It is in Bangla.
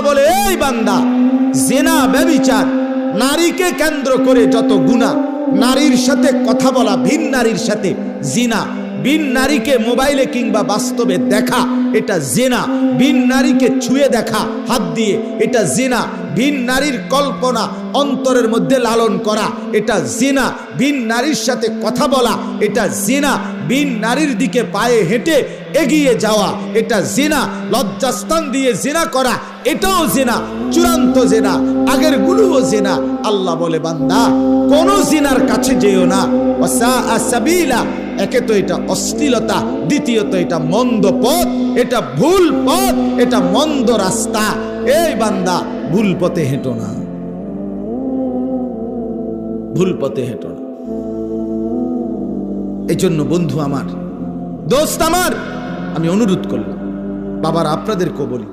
বলে, এই বান্দা, জিনা, ব্যভিচার, নারীকে কেন্দ্র করে যত গুনাহ, নারীর সাথে কথা বলা, ভিন নারীর সাথে জিনা, ভিন নারীকে মোবাইলে কিংবা বাস্তবে দেখা, এটা জিনা, ভিন নারীকে ছুঁয়ে দেখা হাত দিয়ে, এটা জিনা, ভিন নারীর কল্পনা অন্তরের মধ্যে লালন করা, এটা জিনা, ভিন নারীর সাথে কথা বলা, এটা জিনা, ভিন নারীর দিকে পায়ে হেঁটে এগিয়ে যাওয়া, এটা জিনা, লজ্জাস্থান দিয়ে জিনা করা, এটাও জিনা, চূড়ান্ত জিনা, আগের গুলোও জিনা। আল্লাহ বলে, বান্দা, কোন জিনার কাছে যেও না। ওয়াসাআ সাবিলা, একে তো এটা অশ্লীলতা, দ্বিতীয়ত এটা মন্দ পথ, এটা ভুল পথ, এটা মন্দ রাস্তা। এই বান্দা, ভুল পথে হেঁটো না, ভুল পথে হেঁটো না। এই জন্য বন্ধু আমার, দোস্ত আমার, আমি অনুরোধ করলাম, বাবার আপনাদেরকেও বলি,